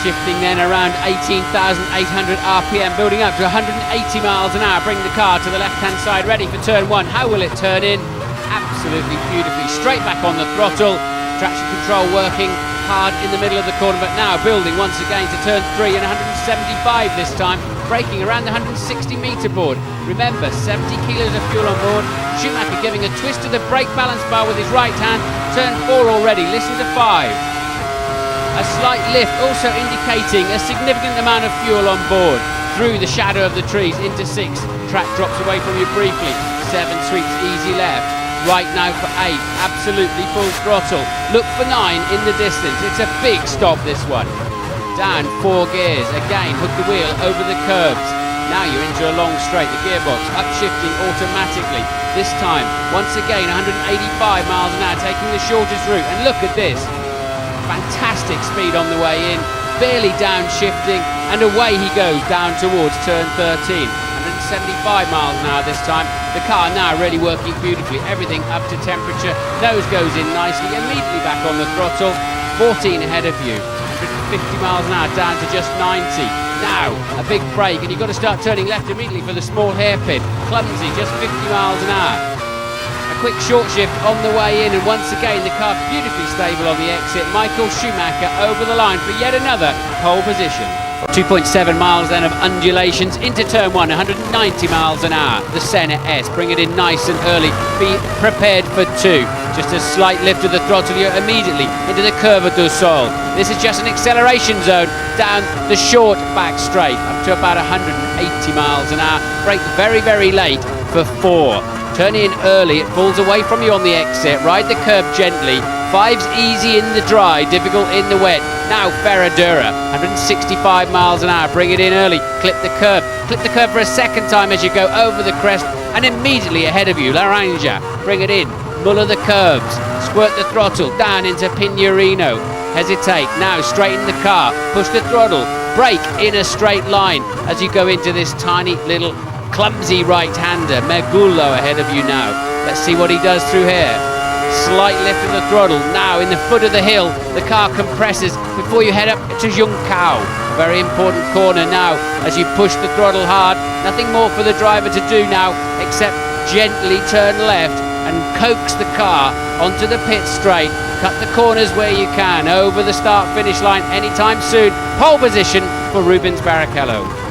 shifting then around 18,800 RPM, building up to 180 miles an hour. Bring the car to the left-hand side, ready for turn one. How will it turn in? Absolutely beautifully. Straight back on the throttle. Traction control working hard in the middle of the corner, but now building once again to turn three and 175 this time. Braking around the 160 metre board. Remember, 70 kilos of fuel on board. Schumacher giving a twist to the brake balance bar with his right hand. Turn four already. Listen to five. A slight lift also indicating a significant amount of fuel on board. Through the shadow of the trees into six. Track drops away from you briefly. Seven sweeps easy left. Right now for eight. Absolutely full throttle. Look for nine in the distance. It's a big stop, this one. Down four gears. Again, hook the wheel over the curbs. Now you're into a long straight. The gearbox upshifting automatically. This time, once again, 185 miles an hour, taking the shortest route. And look at this. Fantastic speed on the way in, barely downshifting, and away he goes down towards turn 13. 175 miles an hour this time. The car now really working beautifully, everything up to temperature. Nose goes in nicely, immediately back on the throttle. 14 ahead of you. 150 miles an hour down to just 90. Now a big brake, and you've got to start turning left immediately for the small hairpin. Clumsy, just 50 miles an hour. A quick short shift on the way in, and once again the car beautifully stable on the exit. Michael Schumacher over the line for yet another pole position. 2.7 miles then of undulations into turn one, 190 miles an hour. The Senna S, bring it in nice and early, be prepared for two. Just a slight lift of the throttle, you're immediately into the Curva do Sol. This is just an acceleration zone down the short back straight, up to about 180 miles an hour. Brake very, very late for four. Turn in early, it falls away from you on the exit. Ride the curb gently. Five's easy in the dry, difficult in the wet. Now Ferradura, 165 miles an hour. Bring it in early. Clip the curb. Clip the curb for a second time as you go over the crest. And immediately ahead of you, Laranja. Bring it in. Muller the curbs. Squirt the throttle down into Pinarino. Hesitate. Now straighten the car. Push the throttle. Brake in a straight line as you go into this tiny little clumsy right-hander. Megullo ahead of you now. Let's see what he does through here. Slight lift of the throttle. Now in the foot of the hill, the car compresses before you head up to Juncao. A very important corner now as you push the throttle hard. Nothing more for the driver to do now except gently turn left and coax the car onto the pit straight. Cut the corners where you can. Over the start-finish line anytime soon. Pole position for Rubens Barrichello.